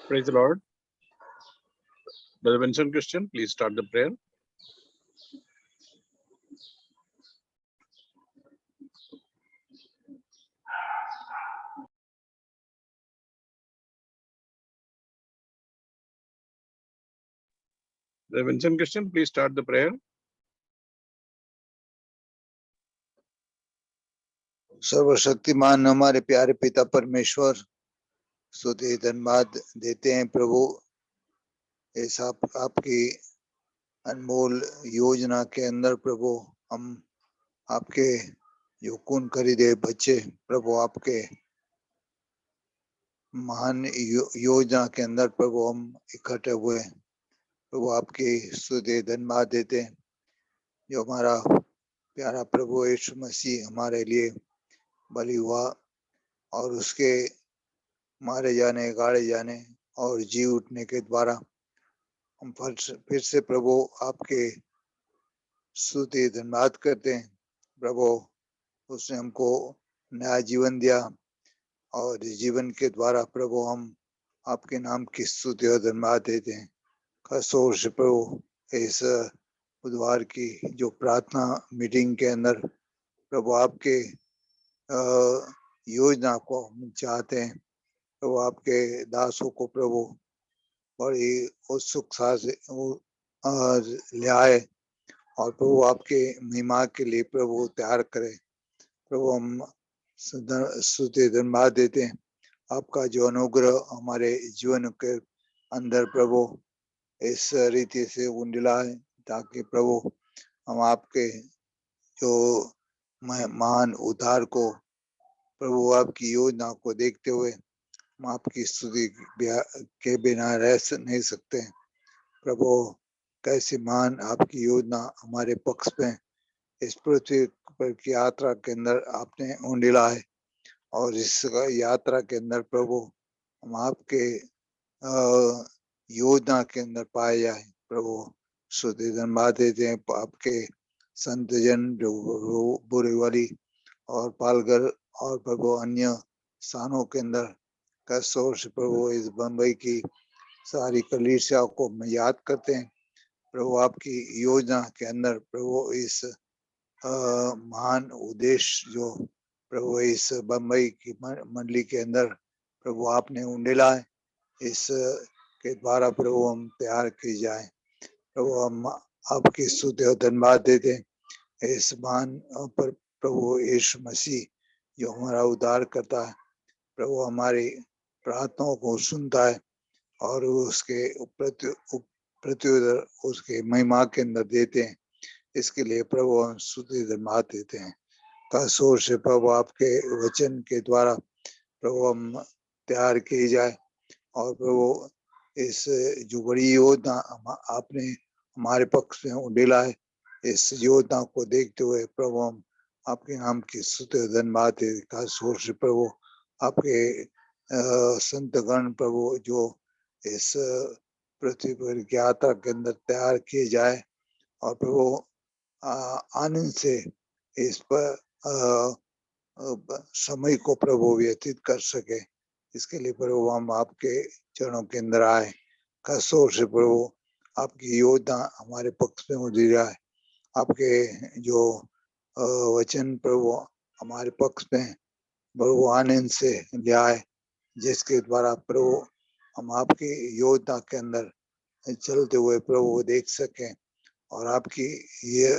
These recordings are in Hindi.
Praise the Lord. Brother Vincent Christian, please start the prayer. Brother Vincent Christian, please start the prayer. सर्वशक्तिमान हमारे प्यारे पिता परमेश्वर, स्तुति धन्यवाद देते हैं प्रभु, इस आपकी अनमोल योजना के अंदर प्रभु हम आपके जो खून खरीदे बच्चे प्रभु आपके महान योजना के अंदर प्रभु हम इकट्ठे हुए प्रभु, आपकी स्तुति धन्यवाद देते हैं। जो हमारा प्यारा प्रभु यीशु मसीह हमारे लिए बलि हुआ और उसके मारे जाने, गाड़े जाने और जी उठने के द्वारा हम फिर से प्रभु आपके स्तुति धन्यवाद करते हैं। प्रभु उसने हमको नया जीवन दिया और इस जीवन के द्वारा प्रभु हम आपके नाम की स्तुति और धन्यवाद देते हैं। खासतौर से प्रभु इस बुधवार की जो प्रार्थना मीटिंग के अंदर प्रभु आपके योजना को हम चाहते हैं। प्रभु आपके दासों को प्रभु बड़ी उत्सुकता से ले आए और प्रभु आपके महिमा के लिए प्रभु तैयार करे। प्रभु हम स्तुति धन्यवाद देते हैं। आपका जो अनुग्रह हमारे जीवन के अंदर प्रभु इस रीति से उंडला है ताकि प्रभु हम आपके जो महान उद्धार को प्रभु आपकी योजना को देखते हुए हम आपकी स्तुति के बिना रह नहीं सकते। प्रभु कैसी महान आपकी योजना हमारे पक्ष में इस पृथ्वी पर की यात्रा के अंदर आपने उंडेला है और इस यात्रा के अंदर प्रभु हम आपके योजना के अंदर पाए जाए। प्रभु स्तुति धन्यवाद देते हैं। आपके संत जन जो बोरीवली और पालघर और प्रभु अन्य स्थानों के अंदर कसौर से प्रभु इस बम्बई की सारी कलीसिया को हम याद करते हैं। प्रभु आपकी योजना के अंदर प्रभु इस महान उद्देश्य जो प्रभु इस बम्बई की मंडली के अंदर प्रभु आपने उंडेला है, इस के द्वारा प्रभु हम तैयार की जाए। प्रभु हम आपकी स्तुति और धन्यवाद देते हैं। इस महान पर प्रभु यीशु मसीह जो हमारा उद्धार करता है, प्रभु हमारी प्रार्थनाओं को सुनता है और उसके प्रत्युत्तर उसके महिमा के अंदर देते हैं। इसके लिए प्रभु हम स्तुति धन्यवाद देते हैं। खासतौर से प्रभु आपके वचन के द्वारा प्रभु हम तैयार किए जाए और प्रभु इस जो बड़ी योजना आपने हमारे पक्ष में उंडेला है, इस योजना को देखते हुए प्रभु हम आपके नाम की स्तुति धन्यवाद देते। खासतौर से प्रभु आपके संतगण प्रभु जो इस पृथ्वी पर की यात्रा के अंदर तैयार किए जाए और प्रभु आनंद से इस पर समय को प्रभु व्यतीत कर सके। इसके लिए प्रभु हम आपके चरणों के अंदर आए। खासतौर से प्रभु आपकी योजना हमारे पक्ष में उड़ी रहा है। आपके जो वचन प्रभु हमारे पक्ष में प्रभु आनंद से ले आए, जिसके द्वारा प्रभु हम आपकी योजना के अंदर चलते हुए प्रभु देख सकें और आपकी ये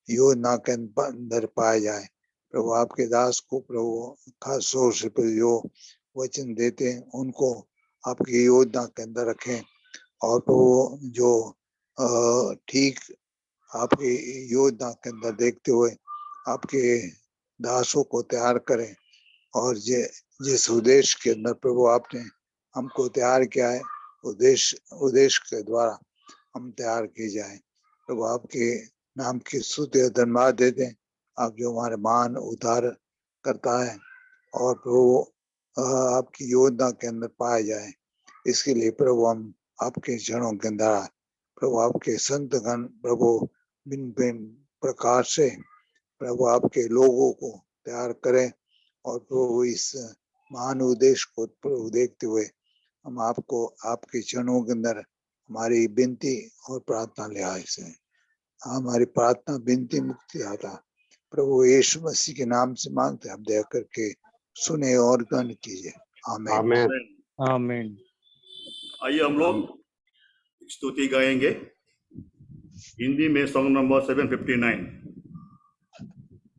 योजना के अंदर पाए जाए। प्रभु आपके दास को प्रभु खास तौर से जो वचन देते हैं उनको आपकी योजना के अंदर रखें और प्रभु जो ठीक आपकी योजना के अंदर देखते हुए आपके दासों को तैयार करें और जिस उद्देश्य के अंदर प्रभु आपने हमको तैयार किया है, उद्देश्य के द्वारा हम तैयार किए जाए। प्रभु आपके नाम की स्तुति धन्यवाद देते हैं। आप जो हमारे महान उद्धार करता है और प्रभु आपकी योजना के अंदर पाए जाए, इसके लिए प्रभु हम आपके चरणों के अंदर आए। प्रभु आपके संतगण प्रभु भिन्न प्रकार से प्रभु आपके लोगों को तैयार करें और प्रभु इस महान उद्देश्य को प्रभु देखते हुए हम आपको आपके चरणों के अंदर हमारी विनती और प्रार्थना ले आए से हमारी प्रार्थना विनती मुक्ति आता प्रभु यीशु मसीह के नाम से मांगते हम दया करके सुने और ग्रहण कीजिए आमीन। आमीन। आमीन। आइए हम लोग स्तुति गाएंगे हिंदी में सॉन्ग नंबर 759।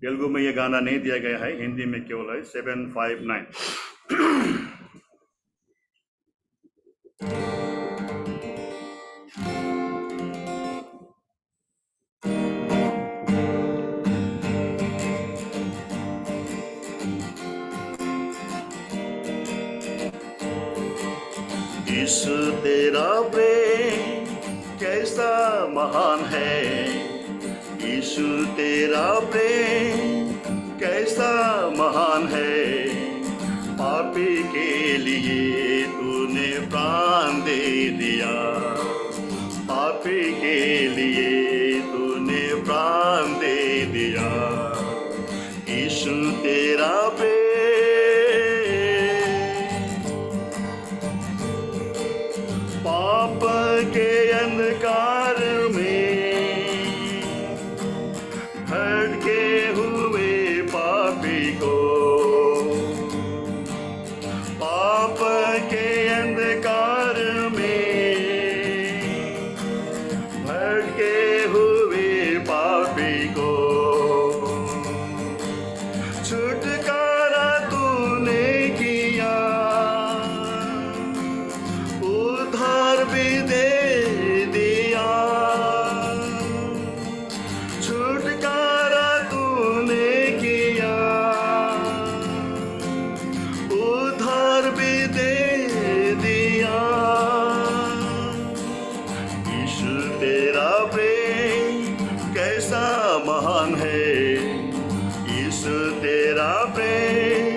तेलुगु में ये गाना नहीं दिया गया है, हिंदी में केवल है 759। यीशु तेरा प्रेम कैसा महान है, यीशु तेरा प्रेम कैसा महान है, पापी के लिए तूने प्राण दे दिया, पापी के लिए तूने प्राण दे दिया, यीशु तेरा प्रेम पाप के अंधकार में भटके हुए पापी को, पाप के अंधकार में भटके हुए पापी को छुटकारा तूने किया, उद्धार भी दे दिया, छुटकारा तूने किया, उद्धार भी दे दिया, यीशु तेरा प्रेम कैसा महान है, यीशु तेरा प्रेम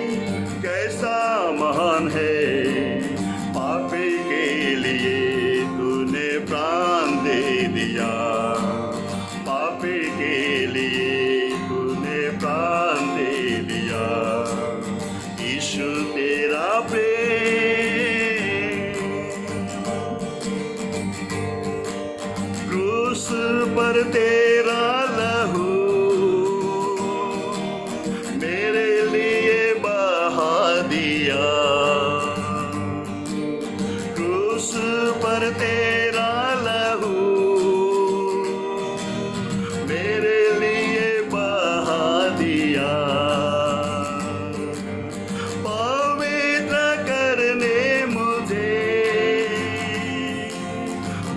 कैसा महान है, पापी के लिए तूने प्राण दे दिया, पापी के लिए तूने प्राण दे दिया, यीशु तेरा प्रेम क्रूस पर तेरा लहू मेरे लिए बहा दिया, क्रूस पर तेरा लहू मेरे लिए बहा दिया, पवित्र करने मुझे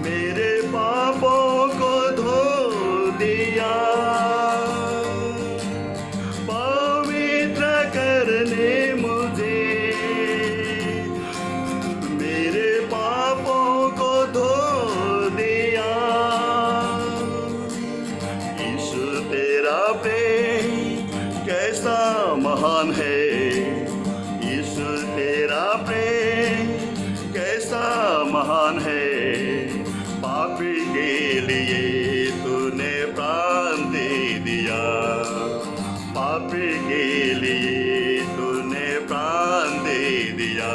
मेरे पापों को धो दिया, पवित्र करने मुझे मेरे पापों को धो दिया, यीशु तेरा प्रेम कैसा महान है, यीशु तेरा प्रेम कैसा महान है, पापी के लिए तूने प्राण दे दिया, पापी के लिए तूने प्राण दे दिया,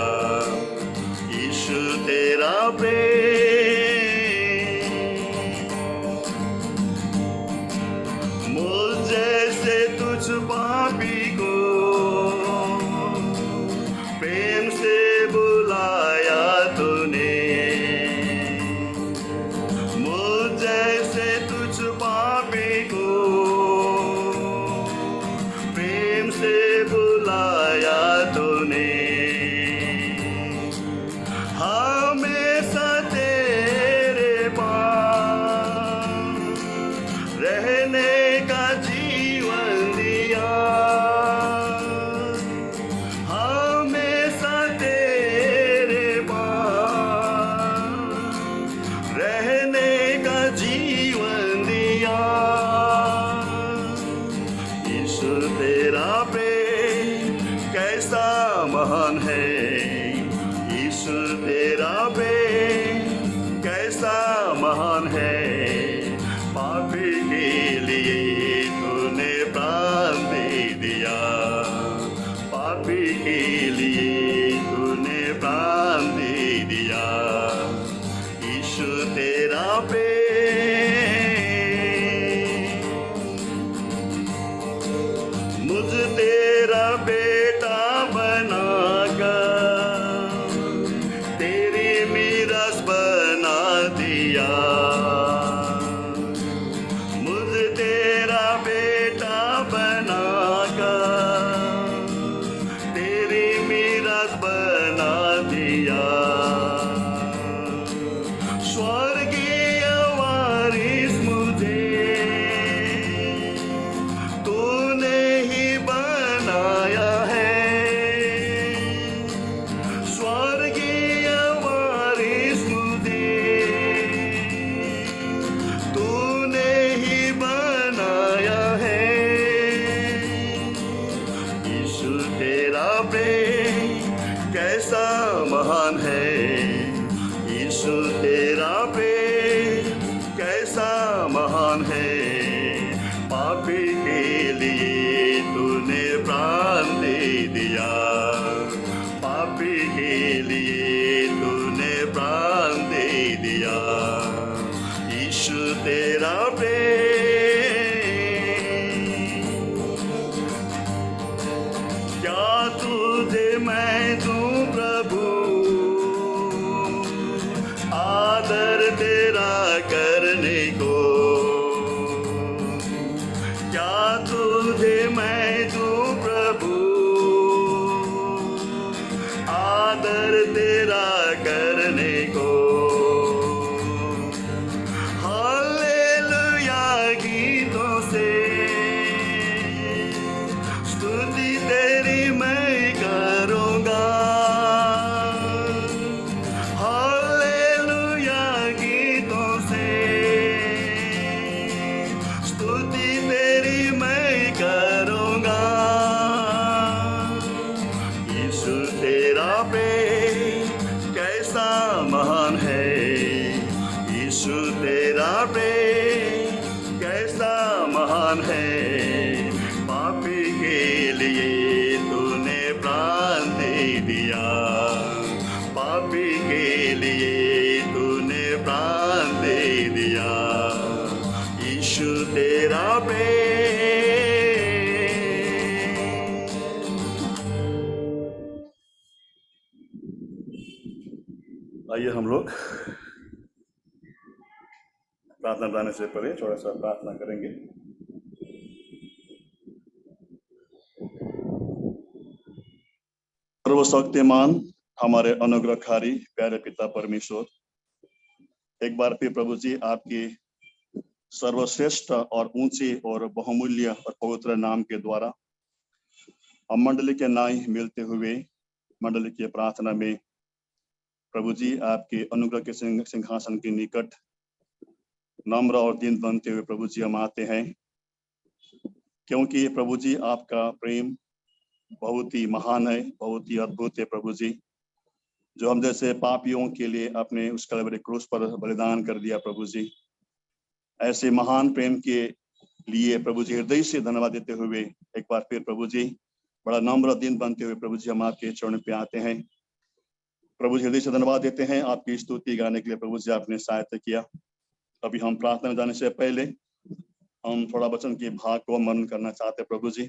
यीशु तेरा प्रेम मुझ जैसे तुझ पापी को प्रेम से बुलाया तूने, मुझ जैसे तुझ पापी को प्रेम से बुलाया तूने, हमेशा तेरे पास रहने का जीवन दिया, हमेशा तेरे पास रहने का जीवन दिया, यीशु तेरा प्रेम कैसा महान है, यीशु तेरा प्रेम कैसा महान है, पापी के लिए तूने प्राण दे दिया, पापी के लिए तूने प्राण दे मुझ तेरा बेटा बनाकर तेरी मीरास बना दिया। मुझ तेरा बेटा बनाकर तेरी मीरास बना दिया। स्वर्गीय वारिस मुझे तूने ही बनाया है। स्वर्गीय वारिस मुझे तूने ही बनाया है। यीशु तेरा प्रेम कैसा महान है। यीशु तेरा प्रेम कैसा महान है। पापी के लिए तूने प्राण दे दिया। पापी के लिए तूने प्राण दे दिया। यीशु तेरा प्रेम क्या तुझे मैं दूं प्रभु आदर तेरा करने को। क्या तुझे मैं दूं प्रभु आदर तेरा करने को। हालेलुया गीतों से स्तुति तेरी मैं करूँगा। हालेलुया गीतों से स्तुति तेरी मैं करूँगा। यीशु तेरा प्रेम कैसा महान है। यीशु तेरा प्रेम कैसा महान है। पापी के लिए तूने प्राण दे दिया। पापी के लिए तूने प्राण दे दिया। यीशु तेरा प्रेम। आइए हम लोग प्रार्थना बनाने से पहले थोड़ा सा प्रार्थना करेंगे। सर्वशक्तिमान हमारे अनुग्रहकारी प्यारे पिता परमेश्वर, एक बार फिर प्रभु जी आपकी सर्वश्रेष्ठ और ऊंची और बहुमूल्य और पवित्र नाम के द्वारा हम मंडली के नाई मिलते हुए मंडली की प्रार्थना में प्रभु जी आपके अनुग्रह के सिंहासन के निकट नम्र और दीन बनते हुए प्रभु जी हम आते हैं, क्योंकि प्रभु जी आपका प्रेम बहुत ही महान है, बहुत ही अद्भुत है प्रभु जी, जो हम जैसे पापियों के लिए अपने उस कलवरी क्रूस पर बलिदान कर दिया प्रभु जी। ऐसे महान प्रेम के लिए प्रभु जी हृदय से धन्यवाद देते हुए एक बार फिर प्रभु जी बड़ा नम्र दिन बनते हुए प्रभु जी हम आपके चरण पे आते हैं। प्रभु जी हृदय से धन्यवाद देते हैं आपकी स्तुति गाने के लिए प्रभु जी आपने सहायता किया। अभी हम प्रार्थना में जाने से पहले हम थोड़ा वचन के भाग को मनन करना चाहते हैं प्रभु जी।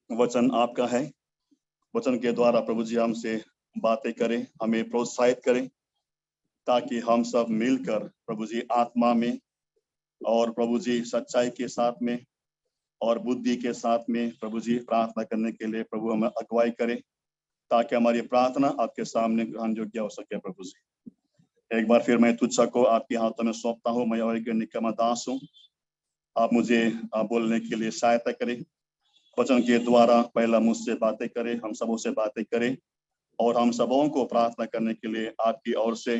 वचन आपका है, वचन के द्वारा प्रभु जी हमसे बातें करें, हमें प्रोत्साहित करें, ताकि हम सब मिलकर प्रभु जी आत्मा में और प्रभु जी सच्चाई के साथ में और बुद्धि के साथ में प्रभु जी प्रार्थना करने के लिए प्रभु हमें अगुवाई करें, ताकि हमारी प्रार्थना आपके सामने ग्रहण योग्य हो सके। प्रभु जी एक बार फिर मैं तुझ को आपके हाथों में सौंपता हूँ। मैं और निकम्मा दास हूँ, आप मुझे बोलने के लिए सहायता करें। वचन के द्वारा पहला मुझसे बातें करें, हम सबों से बातें करें और हम सबों को प्रार्थना करने के लिए आपकी ओर से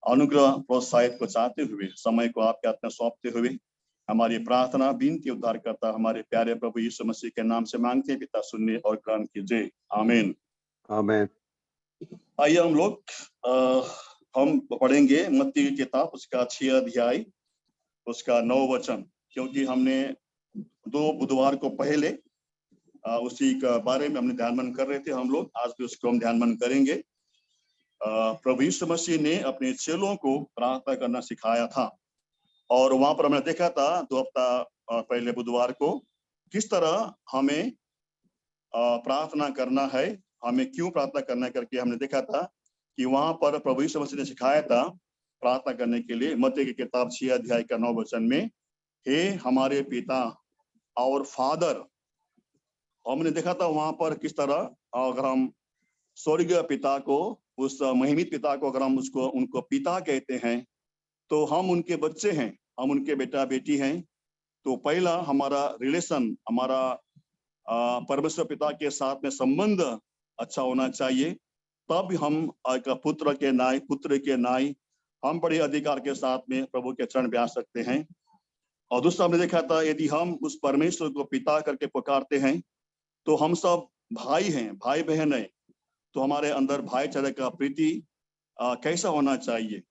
अनुग्रह प्रोत्साहित को चाहते हुए समय को आपके हाथ में सौंपते हुए हमारी प्रार्थना विनती उद्धार करता हमारे प्यारे प्रभु यीशु मसीह के नाम से मांगते पिता, सुनने और ग्रहण कीजिए। आमीन आमीन। आइए हम लोग हम पढ़ेंगे मत्ती की किताब उसका 6 अध्याय उसका 9 वचन, क्योंकि हमने 2 बुधवार को पहले उसी का बारे में हमने ध्यान कर रहे थे हम लोग। आज भी उसको हम ध्यान करेंगे। प्रभु यीशु मसीह ने अपने चेलों को प्रार्थना करना सिखाया था और वहां पर हमने देखा था 2 हफ्ता पहले बुधवार को किस तरह हमें प्रार्थना करना है, हमें क्यों प्रार्थना करना है करके हमने देखा था कि वहां पर प्रभु यीशु मसीह ने सिखाया था प्रार्थना करने के लिए। मत्ती की किताब 6 अध्याय का 9 वचन में, हे हमारे पिता और फादर, हमने देखा था वहां पर किस तरह अगर हम स्वर्गीय पिता को, उस महिमित पिता को अगर हम उनको पिता कहते हैं तो हम उनके बच्चे हैं, हम उनके बेटा बेटी हैं। तो पहला हमारा रिलेशन, हमारा परमेश्वर पिता के साथ में संबंध अच्छा होना चाहिए, तब हम एक पुत्र के नाई हम बड़े अधिकार के साथ में प्रभु के चरण पे आ सकते हैं। और दूसरा हमने देखा था, यदि हम उस परमेश्वर को पिता करके पुकारते हैं तो हम सब भाई हैं, भाई बहन हैं। तो हमारे अंदर भाईचारे का प्रीति कैसा होना चाहिए?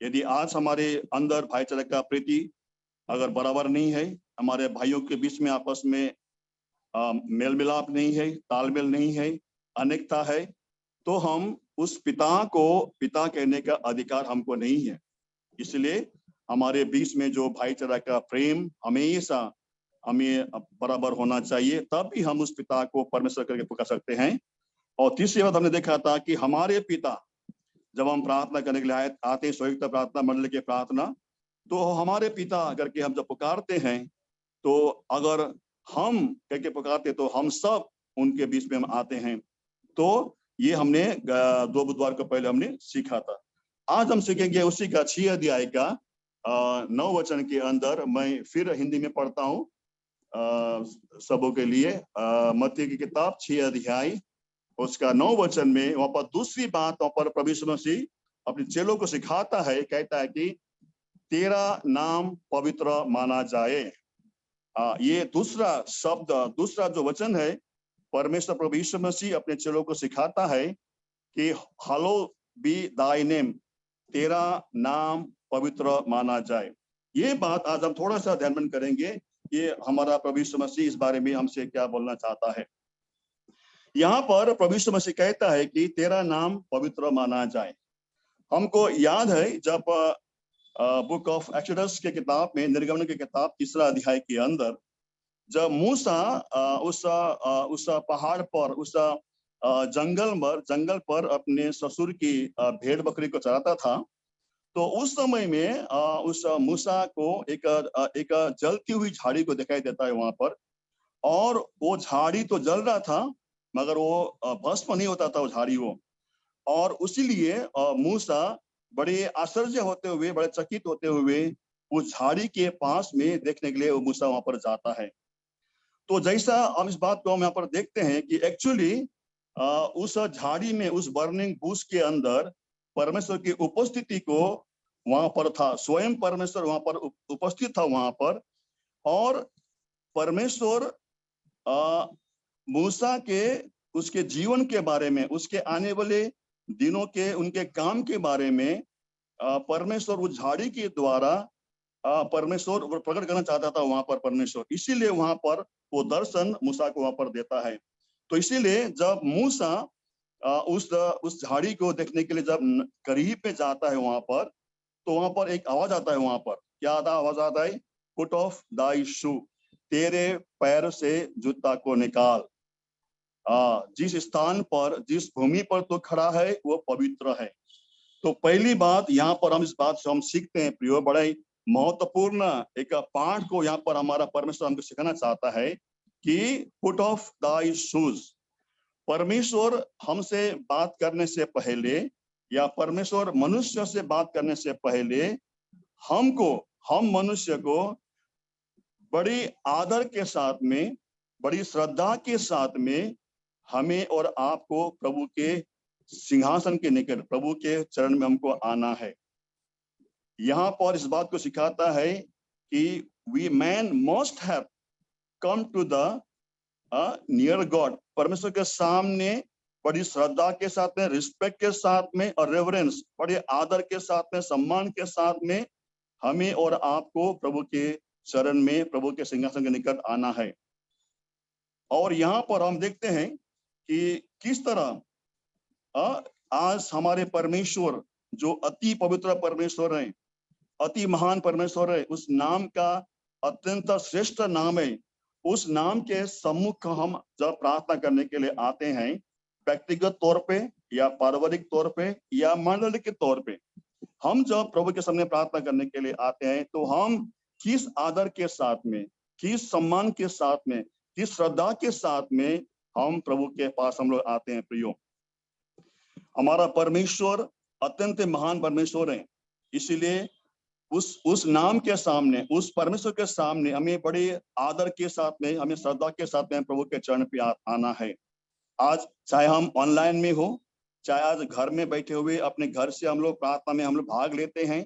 यदि आज हमारे अंदर भाईचारे का प्रीति अगर बराबर नहीं है, हमारे भाइयों के बीच में आपस में मेल मिलाप नहीं है, तालमेल नहीं है, अनेकता है, तो हम उस पिता को पिता कहने का अधिकार हमको नहीं है। इसलिए हमारे बीच में जो भाईचारा का प्रेम हमेशा हमें बराबर होना चाहिए, तब भी हम उस पिता को परमेश्वर करके पुकार सकते हैं। और तीसरी बात हमने देखा था कि हमारे पिता, जब हम प्रार्थना करने के लिए आते हैं, संयुक्त प्रार्थना मंडल के प्रार्थना, तो हमारे पिता करके हम जब पुकारते हैं, तो अगर हम करके पुकारते तो हम सब उनके बीच में हम आते हैं। तो ये हमने 2 बुधवार को पहले हमने सीखा था। आज हम सीखेंगे उसी का 6 अध्याय का 9 वचन के अंदर। मैं फिर हिंदी में पढ़ता हूँ सबों के लिए। मत्ती की किताब 6 अध्याय उसका 9 वचन में, वहां पर दूसरी बात वहां पर प्रभु यीशु मसीह अपने चेलों को सिखाता है, कहता है कि तेरा नाम पवित्र माना जाए। ये दूसरा शब्द, दूसरा जो वचन है, परमेश्वर प्रभु यीशु मसीह अपने चेलों को सिखाता है कि हलो बी दाई नेम, तेरा नाम पवित्र माना जाए। ये बात आज हम थोड़ा सा ध्यान करेंगे, ये हमारा प्रभु यीशु मसीह इस बारे में हमसे क्या बोलना चाहता है। यहाँ पर प्रभु यीशु मसीह कहता है कि तेरा नाम पवित्र माना जाए। हमको याद है जब बुक ऑफ एक्सोडस के किताब में, निर्गमन की किताब 3 अध्याय के अंदर, जब मूसा उस पहाड़ पर, उस जंगल पर अपने ससुर की भेड़ बकरी को चराता था, तो उस समय में उस मूसा को एक जलती हुई झाड़ी को दिखाई देता है वहां पर। और वो झाड़ी तो जल रहा था, मगर वो भस्म नहीं होता था वो झाड़ी वो। और उसीलिए मूसा बड़े आश्चर्य होते हुए, बड़े चकित होते हुए उस झाड़ी के पास में देखने के लिए वो मूसा वहां पर जाता है। तो जैसा हम इस बात को हम यहाँ पर देखते हैं कि एक्चुअली उस झाड़ी में, उस बर्निंग बुश के अंदर परमेश्वर की उपस्थिति को वहां पर था, स्वयं परमेश्वर वहां पर उपस्थित था वहां पर। और परमेश्वर मूसा के, उसके जीवन के बारे में, उसके आने वाले दिनों के, उनके काम के बारे में परमेश्वर उस झाड़ी के द्वारा परमेश्वर प्रकट करना चाहता था वहां पर परमेश्वर। इसीलिए वहां पर वो दर्शन मूसा को वहां पर देता है। तो इसीलिए जब मूसा उस झाड़ी को देखने के लिए जब करीब में जाता है वहां पर, तो वहां पर एक आवाज आता है। वहां पर क्या आवाज आता है? पुट ऑफ दाई शू, तेरे पैर से जूता को निकाल। जिस स्थान पर, जिस भूमि पर तो खड़ा है वो पवित्र है। तो पहली बात यहाँ पर हम इस बात से हम सीखते हैं प्रियो, बड़ा ही महत्वपूर्ण एक पाठ को यहाँ पर हमारा परमेश्वर हमको सिखाना चाहता है कि पुट ऑफ दाई शूज। परमेश्वर हमसे बात करने से पहले, या परमेश्वर मनुष्य से बात करने से पहले, हम मनुष्य को बड़ी आदर के साथ में, बड़ी श्रद्धा के साथ में हमें और आपको प्रभु के सिंहासन के निकट, प्रभु के चरण में हमको आना है। यहाँ पर इस बात को सिखाता है कि we man must have come to the near God. परमेश्वर के सामने बड़ी श्रद्धा के साथ में, रिस्पेक्ट के साथ में और रेवरेंस, बड़े आदर के साथ में, सम्मान के साथ में हमें और आपको प्रभु के चरण में, प्रभु के सिंहासन के निकट आना है। और यहाँ पर हम देखते हैं कि किस तरह आज हमारे परमेश्वर, जो अति पवित्र परमेश्वर है, अति महान परमेश्वर है, उस नाम का अत्यंत श्रेष्ठ नाम है, उस नाम के सम्मुख हम जब प्रार्थना करने के लिए आते हैं, व्यक्तिगत तौर पे या पारिवारिक तौर पे या मंडली के तौर पे, हम जब प्रभु के सामने प्रार्थना करने के लिए आते हैं तो हम किस आदर के साथ में, किस सम्मान के साथ में, किस श्रद्धा के साथ में हम प्रभु के पास हम लोग आते हैं। प्रियो, हमारा परमेश्वर अत्यंत महान परमेश्वर है, इसीलिए उस नाम के सामने, उस परमेश्वर के सामने हमें बड़े आदर के साथ में, हमें श्रद्धा के साथ में प्रभु के चरण पे आना है। आज चाहे हम ऑनलाइन में हो, चाहे आज घर में बैठे हुए अपने घर से हम लोग प्रार्थना में हम लोग भाग लेते हैं,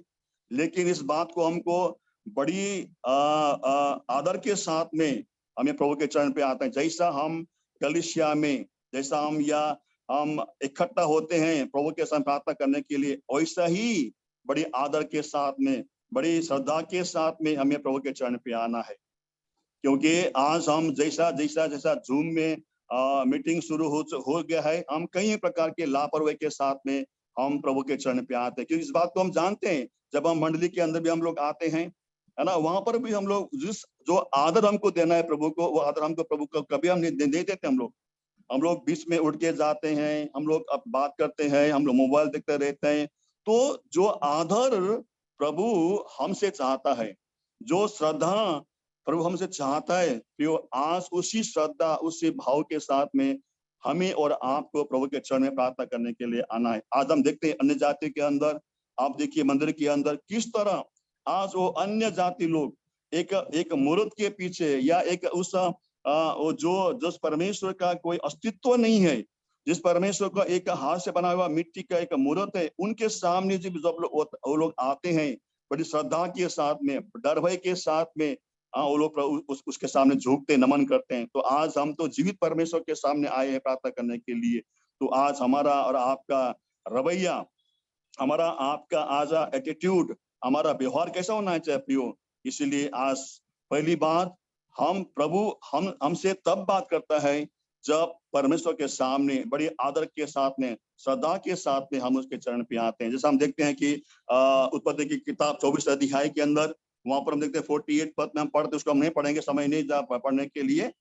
लेकिन इस बात को हमको बड़ी आदर के साथ में हमें प्रभु के चरण पे आते हैं। जैसा हम कलीसिया में, जैसा हम इकट्ठा होते हैं प्रभु के साथ प्रार्थना करने के लिए, वैसा ही बड़ी आदर के साथ में, बड़ी श्रद्धा के साथ में हमें प्रभु के चरण पे आना है। क्योंकि आज हम जैसा जूम में मीटिंग शुरू हो गया है, हम कई प्रकार के लापरवाही के साथ में हम प्रभु के चरण पे आते हैं। क्योंकि इस बात को हम जानते हैं, जब हम मंडली के अंदर भी हम लोग आते हैं, है ना, वहां पर भी हम लोग जो आदर हमको देना है प्रभु को, वो आदर हमको प्रभु को कभी हम नहीं देते। हम लोग बीच में उठ के जाते हैं, हम लोग अब बात करते हैं, हम लोग मोबाइल देखते रहते हैं। तो जो आदर प्रभु हमसे चाहता है, जो श्रद्धा प्रभु हमसे चाहता है, फिर आज उसी श्रद्धा, उसी भाव के साथ में हमें और आपको प्रभु के चरण में प्रार्थना करने के लिए आना है। आज हम देखते हैं अन्य जाति के अंदर, आप देखिए मंदिर के अंदर किस तरह आज वो अन्य जाति लोग एक मूर्त के पीछे या एक उस जो परमेश्वर का कोई अस्तित्व नहीं है, जिस परमेश्वर का एक हाथ से बना हुआ मिट्टी का एक मूर्त है, उनके सामने जब वो लोग आते हैं बड़ी श्रद्धा के साथ में, डर भय के साथ में, वो लोग उसके सामने झुकते, नमन करते हैं। तो आज हम तो जीवित परमेश्वर के सामने आए हैं प्रार्थना करने के लिए। तो आज हमारा और आपका रवैया, हमारा आपका आज एटीट्यूड, हमारा व्यवहार कैसा होना चाहिए प्रियो? इसीलिए आज पहली बात, हम प्रभु हमसे तब बात करता है जब परमेश्वर के सामने बड़ी आदर के साथ में, श्रद्धा के साथ में हम उसके चरण पे आते हैं। जैसे हम देखते हैं कि उत्पत्ति की किताब 24 अध्याय के अंदर, वहां पर हम देखते हैं 48 पद में हम पढ़ते, उसको हम नहीं पढ़ेंगे, समय नहीं जा पढ़ने के लिए।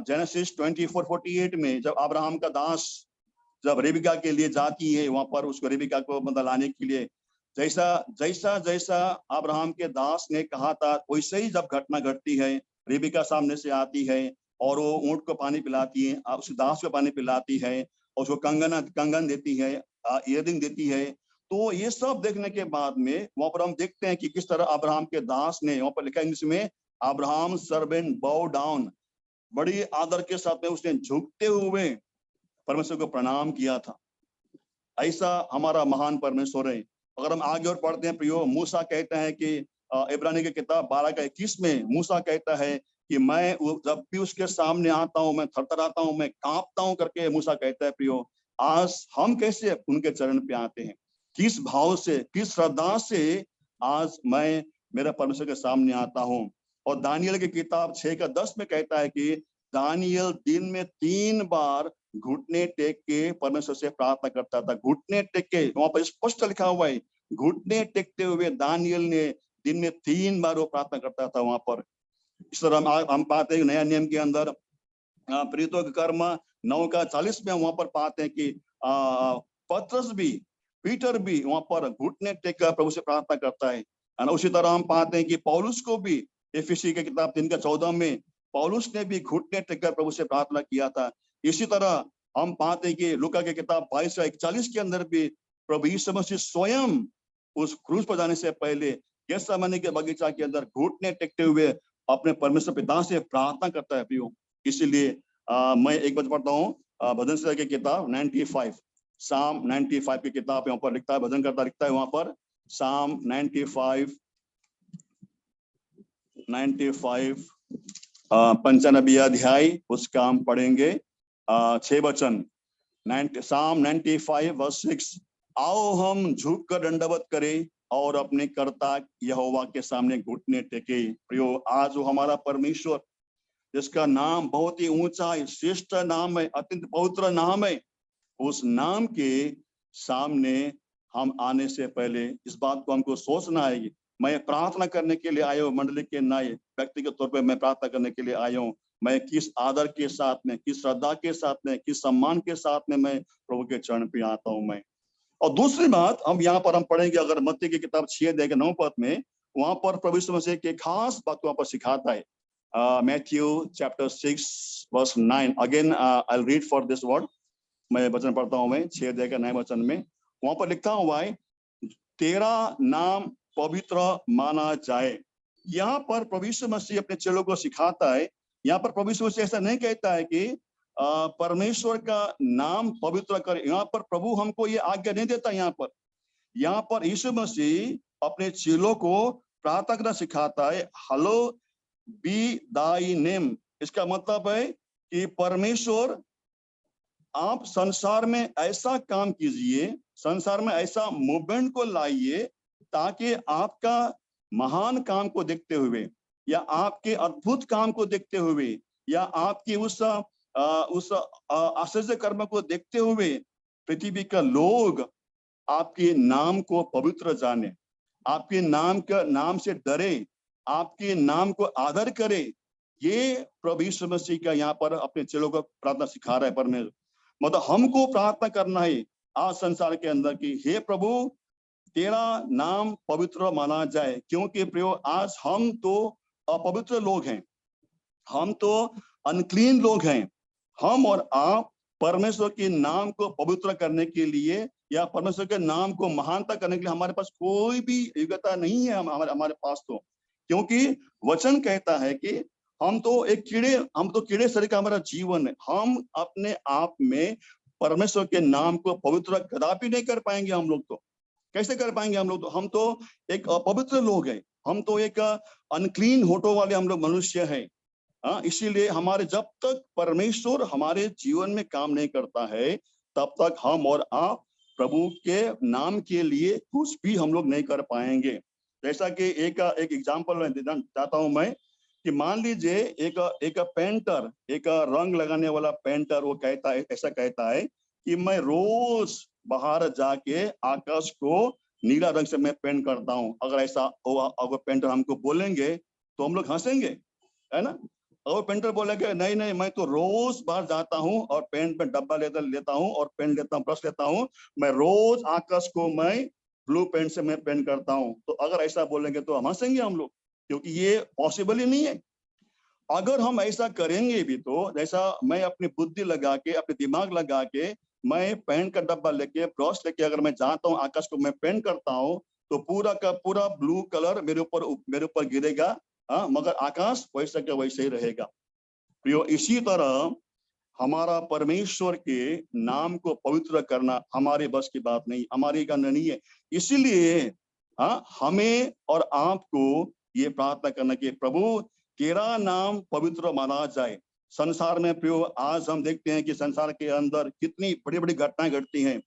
जेनेसिस 24:48 में जब अब्राहम का दास जब रेबिका के लिए जाती है, वहां पर उसको रेबिका को मतलब लाने के लिए, जैसा अब्राहम के दास ने कहा था, वैसे ही जब घटना घटती है, रेबिका सामने से आती है और वो ऊंट को पानी पिलाती है, उस दास को पानी पिलाती है और उसको कंगन देती है, इयररिंग देती है। तो ये सब देखने के बाद में वहां पर हम देखते हैं कि किस तरह अब्राहम के दास ने, वहां पर लिखा है इंग्लिश में, अब्राहम सर्वेंट बाउ डाउन, बड़ी आदर के साथ में उसने झुकते हुए परमेश्वर को प्रणाम किया था। ऐसा हमारा महान परमेश्वर है। अगर हम आगे और पढ़ते हैं प्रियो, मूसा कहता है कि इब्रानी की किताब 12:21 में मूसा कहता है कि मैं जब भी उसके सामने आता हूं, मैं थरथराता हूं, मैं कांपता हूं करके मूसा कहता है। प्रियो, आज हम कैसे उनके चरण पे आते हैं, किस भाव से, किस श्रद्धा से आज मैं मेरा परमेश्वर के सामने आता हूं। और दानियल की किताब 6:10 में कहता है कि दानियल दिन में 3 बार घुटने टेक के परमेश्वर से प्रार्थना करता था। घुटने टेक के, वहां पर स्पष्ट लिखा हुआ है, घुटने टेकते हुए दानियल ने दिन में 3 बार वो प्रार्थना करता था वहां पर। इस तरह हम पाते हैं नया नियम के अंदर प्रीतों के कर्म 9:40 में वहां पर पाते हैं कि पत्रस भी, पीटर भी वहां पर घुटने टेक कर प्रभु से प्रार्थना करता है। उसी तरह हम पाते हैं कि पौलुस को भी एफिसी की किताब 3:14 में पौलुस ने भी घुटने टेक कर प्रभु से प्रार्थना किया था। इसी तरह हम पाते हैं कि लूका की किताब 22:41 के अंदर भी प्रभु यीशु मसीह स्वयं उस क्रूस पर जाने से पहले गेत्सेमनी के बगीचा के अंदर घुटने टेकते हुए अपने परमेश्वर पिता से प्रार्थना करता है। प्रियो, इसीलिए मैं एक बार पढ़ता हूँ भजन संहिता की किताब 95, साम 95 की किताब यहाँ पर लिखता है, भजन करता लिखता है वहां पर, साम 95 95 अध्याय, उसका हम पढ़ेंगे 6 वचन। साम 95:6, आओ हम झुक कर दंडवत करें और अपने कर्ता यहोवा के सामने घुटने टेके। प्रियो, आज वो हमारा परमेश्वर जिसका नाम बहुत ही ऊंचा है, श्रेष्ठ नाम है, अत्यंत पवित्र नाम है, उस नाम के सामने हम आने से पहले इस बात को हमको सोचना है मैं प्रार्थना करने के लिए आया हूँ, मंडली के नए व्यक्तिगत तौर पे मैं प्रार्थना करने के लिए आया हूँ। मैं किस आदर के साथ में, किस श्रद्धा के साथ में, किस सम्मान के साथ में मैं प्रभु के चरण पे आता हूँ मैं। और दूसरी बात हम यहाँ पर हम पढ़ेंगे, अगर मत्ती की किताब 6-9 पद में, वहां पर प्रभु यीशु मसीह की खास बात वहां पर सिखाता है। Matthew chapter 6 verse 9, again I will read for this word. मैं वचन पढ़ता हूँ मैं 6-9 वचन में, वहां पर लिखा हुआ है, तेरा नाम पवित्र माना जाए। यहाँ पर प्रभु यीशु मसीह अपने चेलों को सिखाता है। यहाँ पर प्रभु यीशु मसीह ऐसा नहीं कहता है कि परमेश्वर का नाम पवित्र करे। यहाँ पर प्रभु हमको ये आज्ञा नहीं देता। यहाँ पर यीशु मसीह अपने चेलों को प्रार्थना करना सिखाता है, हलो बी दाई नेम। इसका मतलब है कि परमेश्वर, आप संसार में ऐसा काम कीजिए, संसार में ऐसा मूवमेंट को लाइए, ताकि आपका महान काम को देखते हुए, या आपके अद्भुत काम को देखते हुए, या आपके उस आश्चर्य कर्म को देखते हुए पृथ्वी का लोग आपके नाम को पवित्र जाने, आपके नाम से डरे, आपके नाम को आदर करे। ये प्रभु यीशु मसीह का यहाँ पर अपने चेलों को प्रार्थना सिखा रहा है परमेश्वर। मतलब हमको प्रार्थना करना है आज संसार के अंदर की, हे प्रभु तेरा नाम पवित्र माना जाए। क्योंकि प्रियो, आज हम तो अपवित्र लोग हैं, हम तो अनक्लीन लोग हैं। हम और आप परमेश्वर के नाम को पवित्र करने के लिए, या परमेश्वर के नाम को महानता करने के लिए हमारे पास कोई भी योग्यता नहीं है हमारे पास तो। क्योंकि वचन कहता है कि हम तो कीड़े शरीर का हमारा जीवन है। हम अपने आप में परमेश्वर के नाम को पवित्र कदापि नहीं कर पाएंगे। हम लोग तो कैसे कर पाएंगे? हम तो एक अपवित्र लोग हैं, हम तो एक अनक्लीन होठों वाले हम लोग मनुष्य हैं। इसीलिए हमारे, जब तक परमेश्वर हमारे जीवन में काम नहीं करता है, तब तक हम और आप प्रभु के नाम के लिए कुछ भी हम लोग नहीं कर पाएंगे। जैसा कि एक एग्जांपल देना चाहता हूं मैं, कि मान लीजिए एक पेंटर, एक रंग लगाने वाला पेंटर, वो ऐसा कहता है कि मैं रोज बाहर जाके आकाश को नीला रंग से मैं पेंट करता हूँ। अगर पेंटर हमको बोलेंगे तो हम लोग हंसेंगे, है ना। और पेंटर बोलेगा नहीं, मैं तो रोज बाहर जाता हूँ और पेंट में डब्बा लेता हूँ और पेन लेता हूँ, ब्रश लेता हूँ, मैं रोज आकाश को मैं ब्लू पेंट से मैं पेंट करता हूँ। तो अगर ऐसा बोलेंगे तो हम हंसेंगे हम लोग, क्योंकि ये पॉसिबल ही नहीं है। अगर हम ऐसा करेंगे भी तो, जैसा मैं अपनी बुद्धि लगा के, अपने दिमाग लगा के, मैं पेंट का डब्बा लेके, ब्रश लेके अगर मैं जाता हूँ आकाश को मैं पेंट करता हूँ, तो पूरा का पूरा ब्लू कलर मेरे ऊपर गिरेगा, मगर आकाश वैसा का वैसे ही रहेगा। प्रियो, इसी तरह हमारा परमेश्वर के नाम को पवित्र करना हमारे बस की बात नहीं, हमारी गणना नहीं है। इसीलिए हमें और आपको ये प्रार्थना करना कि प्रभु तेरा नाम पवित्र माना जाए। संसार में प्रियो, आज हम देखते हैं कि संसार के अंदर कितनी बड़ी बड़ी घटनाएं घटती हैं,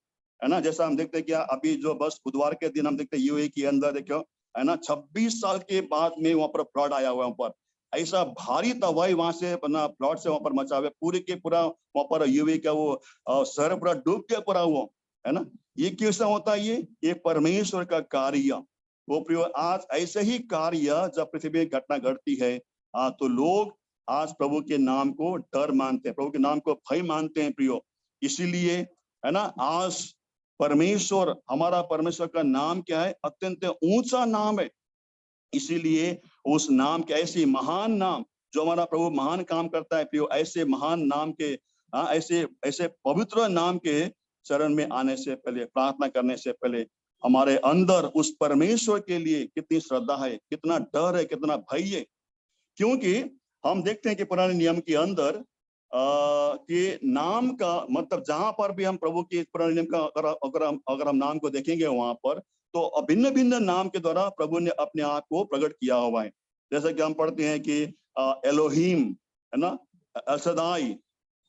है ना। जैसा हम देखते हैं कि अभी जो बस बुधवार के दिन हम देखते हैं यूएई के अंदर, देखो, है ना, 26 साल के बाद में वहां पर फ्लड आया हुआ, वहां पर ऐसा भारी तबाही वहां से फ्लड से वहां पर मचा हुआ, पूरे के पूरा वहां पर यूएई का वो शहर पूरा डूब के पड़ा हुआ, है ना। ये कैसा होता है? ये परमेश्वर का कार्य। वो प्रियो, आज ऐसे ही कार्य जब पृथ्वी में घटना घटती है, तो लोग आज प्रभु के नाम को डर मानते हैं, प्रभु के नाम को भय मानते हैं प्रियो। इसीलिए, है ना, आज परमेश्वर, हमारा परमेश्वर का नाम क्या है? अत्यंत ऊंचा नाम है। इसीलिए उस नाम के, ऐसे महान नाम जो हमारा प्रभु महान काम करता है प्रियो, ऐसे महान नाम के, ऐसे पवित्र नाम के चरण में आने से पहले, प्रार्थना करने से पहले, हमारे अंदर उस परमेश्वर के लिए कितनी श्रद्धा है, कितना डर है, कितना भय है। क्योंकि हम देखते हैं कि पुराने नियम के अंदर कि नाम का मतलब, जहां पर भी हम प्रभु के पुराने नियम का अगर हम नाम को देखेंगे, वहां पर तो भिन्न भिन्न नाम के द्वारा प्रभु ने अपने आप को प्रकट किया हुआ है। जैसे कि हम पढ़ते हैं कि एलोहीम, है ना, अल्शदाई,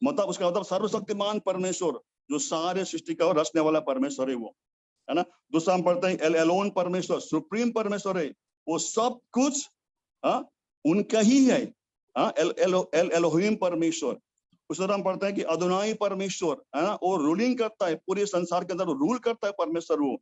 मतलब उसका मतलब सर्वशक्तिमान परमेश्वर, जो सारे सृष्टि का रचने वाला परमेश्वर है वो, है ना। दूसरा हम पढ़ते हैं एल एलोन परमेश्वर, सुप्रीम परमेश्वर है, वो सब कुछ उनका ही है, एलोहीम परमेश्वर। उस तरह हम पढ़ते हैं कि अदोनाई परमेश्वर, है ना, वो रूलिंग करता है पूरे संसार के अंदर, रूल करता है परमेश्वर वो।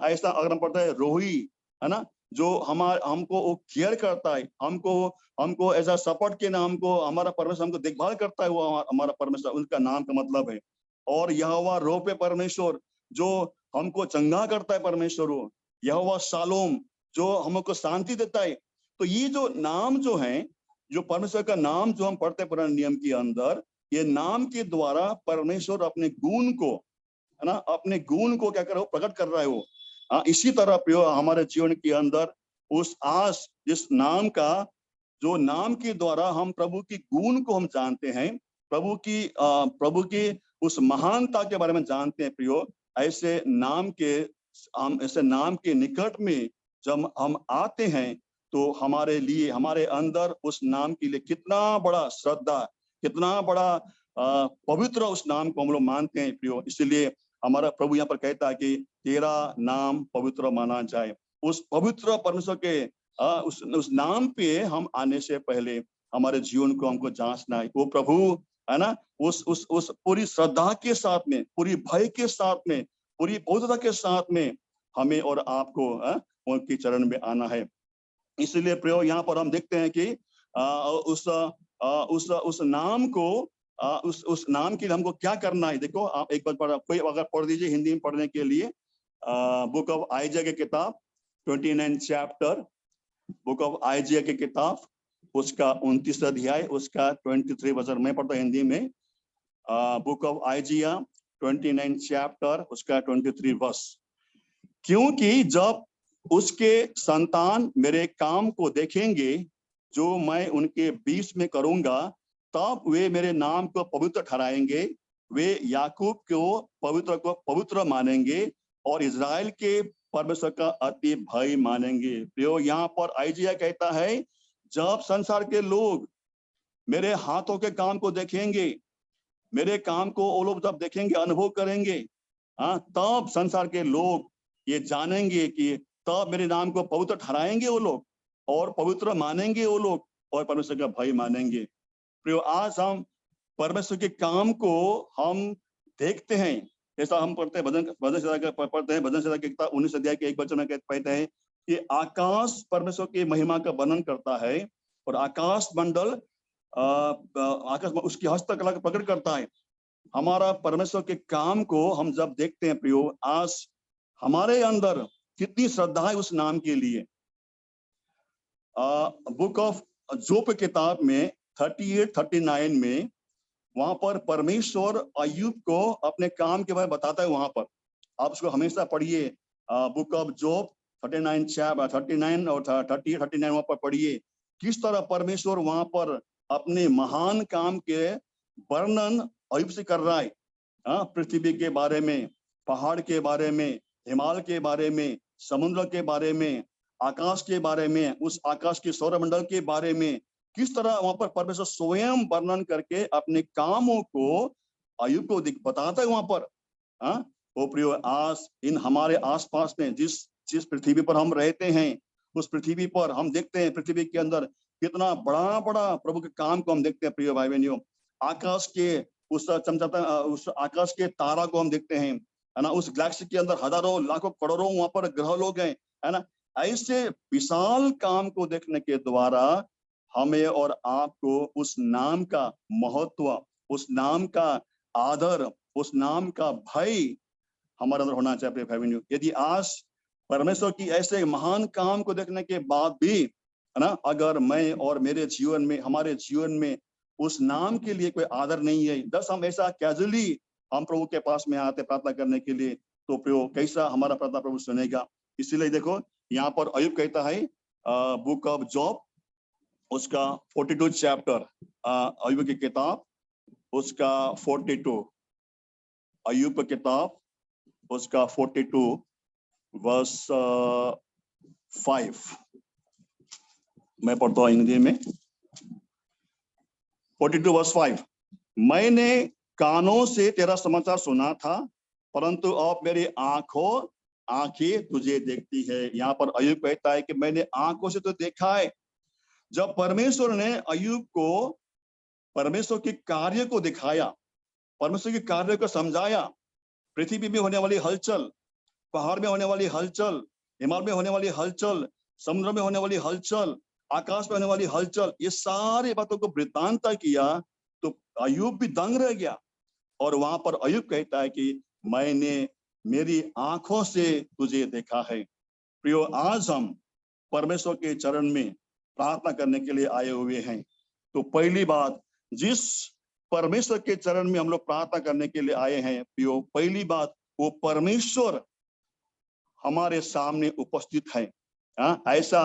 ऐसा अगर हम पढ़ते हैं रोही, है ना, जो हमको वो केयर करता है, हमको एज अ सपोर्ट के नाम को हमारा परमेश्वर हमको देखभाल करता है, वो हमारा परमेश्वर, उनका नाम का मतलब है। और यहोवा रोपे परमेश्वर जो हमको चंगा करता है परमेश्वर, वो यहोवा शालोम जो हमको शांति देता है। तो ये जो नाम जो है, जो परमेश्वर का नाम जो हम पढ़ते हैं पुराने नियम के अंदर, ये नाम के द्वारा परमेश्वर अपने गुण को, है ना, अपने गुण को क्या कर रहा है, प्रकट कर रहा है वो। इसी तरह प्रियो हमारे जीवन के अंदर उस आस, जिस नाम का, जो नाम के द्वारा हम प्रभु की गुण को हम जानते हैं, प्रभु की उस महानता के बारे में जानते हैं प्रियो, ऐसे नाम के निकट में जब हम आते हैं तो हमारे लिए, हमारे अंदर उस नाम के लिए कितना बड़ा श्रद्धा, कितना बड़ा पवित्र उस नाम को हम लोग मानते हैं प्रियो। इसलिए हमारा प्रभु यहाँ पर कहता है कि तेरा नाम पवित्र माना जाए। उस पवित्र परमेश्वर के उस नाम पे हम आने से पहले हमारे जीवन को हमको जांचना है। वो प्रभु, है ना, उस पूरी श्रद्धा के साथ में, पूरी भय के साथ में, पूरी पवित्रता के साथ में हमें और आपको उनके चरण में आना है। इसलिए प्रियो यहाँ पर हम देखते हैं कि उस नाम को, उस नाम के लिए हमको क्या करना है। देखो आप एक बार कोई अगर पढ़ दीजिए हिंदी में पढ़ने के लिए, बुक ऑफ आइजिया की किताब 29 चैप्टर, बुक ऑफ आइजिया की किताब उसका 29 अध्याय, उसका 23 वचन मैं पढ़ता हिंदी में। बुक ऑफ आइजिया 29 चैप्टर उसका 23 वर्ष। क्योंकि जब उसके संतान मेरे काम को देखेंगे जो मैं उनके बीच में करूंगा, तब वे मेरे नाम को पवित्र ठहराएंगे, वे याकूब को पवित्र मानेंगे और इजराइल के परमेश्वर का अति भय मानेंगे। प्रियो यहाँ पर आइजिया कहता है, जब संसार के लोग मेरे हाथों के काम को देखेंगे, मेरे काम को वो लोग जब देखेंगे, अनुभव करेंगे, तब संसार के लोग ये जानेंगे कि तब मेरे नाम को पवित्र ठहराएंगे वो लोग और पवित्र मानेंगे वो लोग और परमेश्वर का भय मानेंगे। प्रियो आज हम परमेश्वर के काम को हम देखते हैं, जैसा हम पढ़ते हैं भजन पढ़ते हैं, भजन संहिता की 19 अध्याय के 1 वचन में कहते हैं कि आकाश परमेश्वर की महिमा का वर्णन करता है और आकाश मंडल आकाश उसकी हस्तकला का प्रकट करता है। हमारा परमेश्वर के काम को हम जब देखते हैं प्रियो, आज हमारे अंदर कितनी श्रद्धा है उस नाम के लिए। बुक ऑफ जोब किताब में 38-39 में वहां पर परमेश्वर अय्यूब को अपने काम के बारे में बताता है। वहां पर आप उसको हमेशा पढ़िए, बुक ऑफ जोब 39 और 38-39 वहां पर पढ़िए, किस तरह परमेश्वर वहां पर अपने महान काम के वर्णन अय्यूब से कर रहा है। पृथ्वी के बारे में, पहाड़ के बारे में, हिमालय के बारे में, समुद्र के बारे में, आकाश के बारे में, उस आकाश के सौरमंडल के बारे में, किस तरह वहां पर परमेश्वर स्वयं वर्णन करके अपने कामों को अय्यूब को बताता है वहां पर। वो प्रियो आज इन हमारे आसपास में जिस पृथ्वी पर हम रहते हैं, उस पृथ्वी पर हम देखते हैं, पृथ्वी के अंदर कितना बड़ा बड़ा प्रभु के काम को हम देखते हैं प्रियो भाई बहनियों। आकाश के उस आकाश के तारा को हम देखते हैं, है ना, उस गैलेक्सी के अंदर हजारों लाखों करोड़ों वहां पर ग्रह लोग हैं, है ना। ऐसे विशाल काम को देखने के द्वारा हमें और आपको उस नाम का महत्व, उस नाम का आदर, उस नाम का भय हमारे अंदर होना चाहिए भाई बहनियों। यदि आज परमेश्वर की ऐसे महान काम को देखने के बाद भी, है ना, अगर मैं और मेरे जीवन में, हमारे जीवन में उस नाम के लिए कोई आदर नहीं है, बस हम ऐसा कैजुअली हम प्रभु के पास में आते प्रार्थना करने के लिए, तो प्रभु कैसा हमारा प्रार्थना प्रभु सुनेगा। इसीलिए देखो यहाँ पर अय्यूब कहता है, बुक ऑफ जॉब उसका 42 चैप्टर, अय्यूब की किताब उसका 42, अय्यूब की किताब उसका 42 वर्स 5 मैं पढ़ता हूँ हिंदी में। 42 वर्स 5, मैंने कानों से तेरा समाचार सुना था, परंतु अब मेरी आंखें तुझे देखती है। यहाँ पर अय्यूब कहता है कि मैंने आंखों से तो देखा है। जब परमेश्वर ने अय्यूब को परमेश्वर के कार्य को दिखाया, परमेश्वर के कार्य को समझाया, पृथ्वी में होने वाली हलचल, पहाड़ में होने वाली हलचल, हिमालय में होने वाली हलचल, समुद्र में होने वाली हलचल, आकाश में होने वाली हलचल, ये सारी बातों को वृत्तांत किया तो अय्यूब भी दंग रह गया। और वहां पर अय्यूब कहता है कि मैंने मेरी आंखों से तुझे देखा है। प्रियो, आज हम परमेश्वर के चरण में प्रार्थना करने के लिए आए हुए हैं। तो पहली बात, जिस परमेश्वर के चरण में हम लोग प्रार्थना करने के लिए आए हैं प्रियो, पहली बात, वो परमेश्वर हमारे सामने उपस्थित है। ऐसा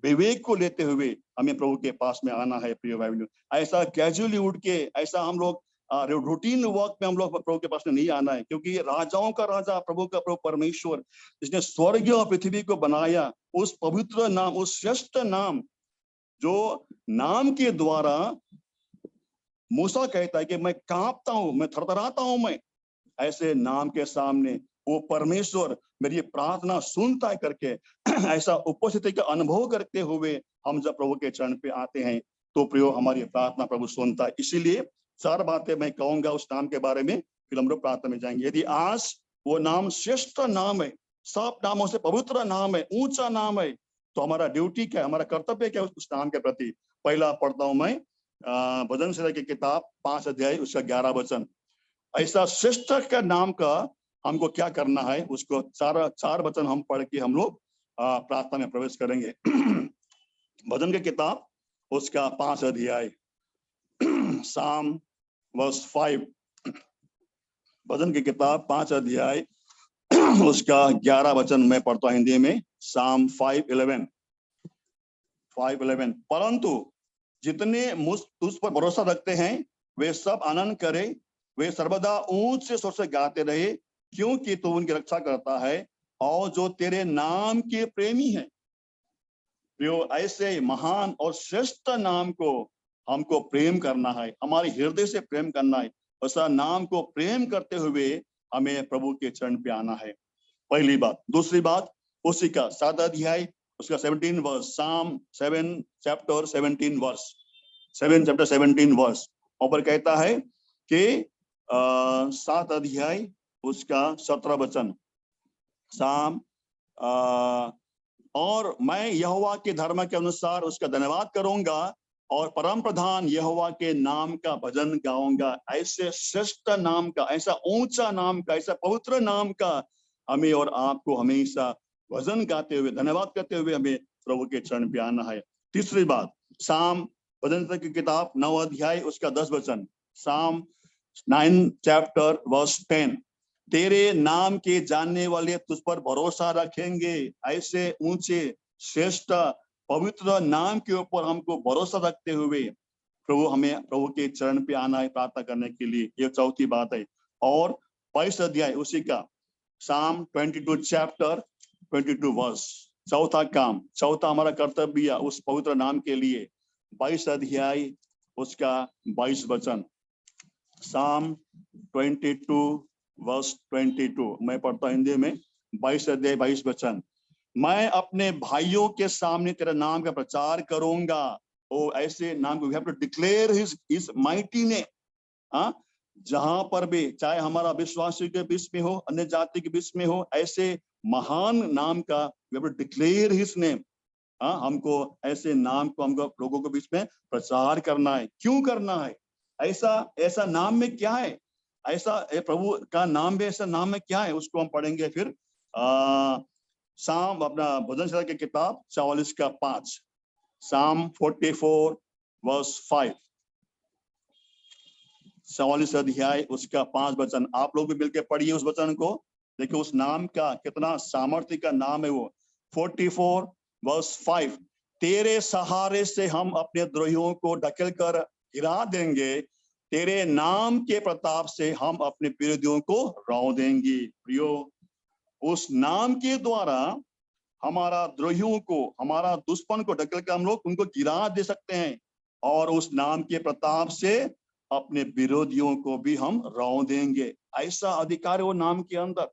विवेक को लेते हुए हमें प्रभु के पास में आना है प्रियो भाई बहनों। ऐसा कैजुअली उठ के, ऐसा हम लोग रूटीन वर्क में हम लोग प्रभु के पास में नहीं आना है, क्योंकि राजाओं का राजा, प्रभु का प्रभु परमेश्वर, जिसने स्वर्ग और पृथ्वी को बनाया, उस पवित्र नाम, उस श्रेष्ठ नाम, जो नाम के द्वारा मूसा कहता है कि मैं कांपता हूं, मैं थरथराता हूं, मैं ऐसे नाम के सामने वो परमेश्वर मेरी प्रार्थना सुनता है करके ऐसा उपस्थिति का अनुभव करते हुए हम जब प्रभु के चरण पे आते हैं तो प्रियो हमारी प्रार्थना प्रभु सुनता है। इसीलिए 4 बातें मैं कहूंगा उस नाम के बारे में, फिर हम लोग प्रार्थना में जाएंगे। यदि आज वो नाम श्रेष्ठ नाम है, सब नामों से पवित्र नाम है, ऊंचा नाम है, तो हमारा ड्यूटी क्या है, हमारा कर्तव्य क्या है उस नाम के प्रति। पहला पढ़ता हूं मैं भजन संहिता की किताब 5 अध्याय उसका 11 वचन। ऐसा श्रेष्ठ का नाम का हमको क्या करना है, उसको 4 वचन हम पढ़ के हम लोग प्रार्थना में प्रवेश करेंगे। भजन की किताब उसका 5 अध्याय साम वर्स 5, भजन की किताब 5 अध्याय उसका 11 वचन मैं पढ़ता हूं हिंदी में। साम 5:11, परंतु जितने तुझ पर भरोसा रखते हैं वे सब आनंद करे, वे सर्वदा ऊंचे स्वर से गाते रहे, क्योंकि तू उनकी रक्षा करता है और जो तेरे नाम के प्रेमी है। प्रियो, ऐसे महान और श्रेष्ठ नाम को हमको प्रेम करना है, हमारे हृदय से प्रेम करना है। ऐसा नाम को प्रेम करते हुए हमें प्रभु के चरण पे आना है, पहली बात। दूसरी बात, उसी का 7 अध्याय उसका 17 वर्स, साम 7 चैप्टर 17 वर्स, 7 चैप्टर 17 वर्स, ऊपर कहता है कि 7 अध्याय उसका 17 वचन, साम और मैं यहोवा के धर्म के अनुसार उसका धन्यवाद करूंगा और परम प्रधान यहोवा के नाम का भजन गाऊंगा। ऐसे श्रेष्ठ नाम का, ऐसा ऊंचा नाम का, ऐसा पवित्र नाम का हमें और आपको हमेशा भजन गाते हुए, धन्यवाद करते हुए हमें प्रभु के चरण पे आना है। तीसरी बात, साम भजन की किताब 9 अध्याय उसका 10 वचन, साम 9 चैप्टर वर्स 10, तेरे नाम के जानने वाले तुझ पर भरोसा रखेंगे। ऐसे ऊंचे श्रेष्ठ पवित्र नाम के ऊपर हमको भरोसा रखते हुए प्रभु हमें प्रभु के चरण पे आना है प्रार्थना करने के लिए। ये चौथी बात है। और 22 अध्याय उसी का, साम 22 चैप्टर 22 वर्स, चौथा काम, चौथा हमारा कर्तव्य उस पवित्र नाम के लिए। 22 अध्याय उसका 22 वचन, साम 22 वर्स 22, मैं पढ़ता हिंदी में। 22 अध्याय 22 वचन, मैं अपने भाइयों के सामने तेरा नाम का प्रचार करूंगा। ओ ऐसे नाम को, we have to declare his mighty name. जहां पर भी, चाहे हमारा विश्वासी के बीच में हो, अन्य जाति के बीच में हो, ऐसे महान नाम का we have to declare his name. हमको ऐसे नाम को हमको लोगों के बीच में प्रचार करना है। क्यों करना है? ऐसा नाम में क्या है, ऐसा प्रभु का नाम में, ऐसा नाम में क्या है, उसको हम पढ़ेंगे फिर। साम अपना भजन संहिता की किताब 44 का 5, साम 44 वर्स 5, 44 अध्याय उसका 5 वचन। आप लोग भी मिलकर पढ़िए उस वचन को, देखिए उस नाम का कितना सामर्थ्य का नाम है वो। 44 वर्स 5, तेरे सहारे से हम अपने द्रोहियों को ढकेल कर गिरा देंगे, तेरे नाम के प्रताप से हम अपने विरोधियों को रौं देंगे। प्रियो, उस नाम के द्वारा हमारा द्रोहियों को, हमारा दुश्मन को ढकेल कर हम लोग उनको गिरा दे सकते हैं, और उस नाम के प्रताप से अपने विरोधियों को भी हम रौं देंगे। ऐसा अधिकार है वो नाम के अंदर,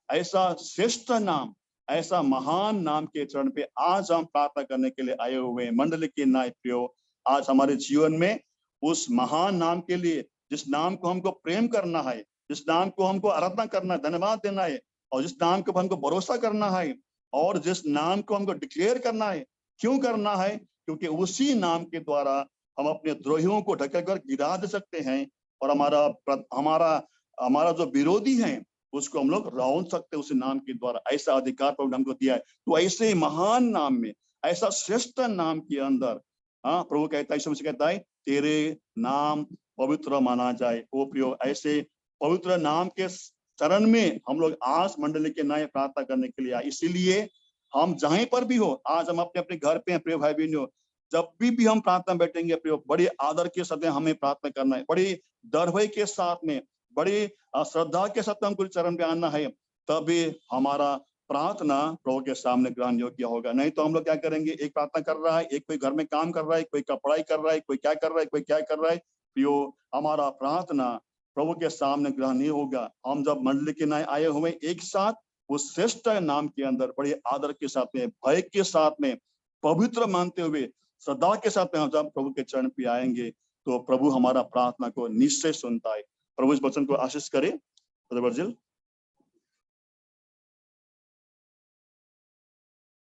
ऐसा श्रेष्ठ नाम, ऐसा महान नाम के चरण पे आज हम प्रार्थना करने के लिए आए हुए हैं। मंडली के नायक प्रियो, आज हमारे जीवन में उस महान नाम के लिए, जिस नाम को हमको प्रेम करना है, जिस नाम को हमको आराधना करना है, धन्यवाद देना है, और जिस नाम को हमको भरोसा करना है, और जिस नाम को हमको डिक्लेयर करना है, क्यों करना है? क्योंकि उसी नाम के द्वारा हम अपने द्रोहियों को ढकेल कर गिरा दे सकते हैं और हमारा जो विरोधी है उसको हम लोग रौंद सकते हैं उस नाम के द्वारा। ऐसा अधिकार प्रभु ने हमको दिया है। तो ऐसे महान नाम में, ऐसा श्रेष्ठ नाम के अंदर प्रभु कहता है, यीशु मसीह कहता है, तेरे नाम पवित्र माना जाए। वो प्रियो, ऐसे पवित्र नाम के चरण में हम लोग आज मंडली के नए प्रार्थना करने के लिए आए। इसीलिए हम जहां पर भी हो, आज हम अपने अपने घर पे हैं प्रिय भाई बहनों, जब भी हम प्रार्थना बैठेंगे प्रियो, बड़े आदर के साथ हमें प्रार्थना करना है, बड़ी डर भय के साथ में, बड़ी श्रद्धा के साथ हमको चरण पे आना है, तभी हमारा प्रार्थना प्रभु के सामने ग्रहण योग्य होगा। नहीं तो हम लोग क्या करेंगे, एक प्रार्थना कर रहा है, एक कोई घर में काम कर रहा है, कोई पढ़ाई कर रहा है, कोई क्या कर रहा है, कोई क्या कर रहा है, प्रियो हमारा प्रार्थना प्रभु के सामने ग्रहण नहीं होगा। हम जब मंडली के नए आए हुए एक साथ उस श्रेष्ठ नाम के अंदर बड़े आदर के साथ में, भय के साथ में, पवित्र मानते हुए, श्रद्धा के साथ में हम जब प्रभु के चरण पे आएंगे तो प्रभु हमारा प्रार्थना को निश्चय सुनता है। प्रभु इस वचन को आशीष करे।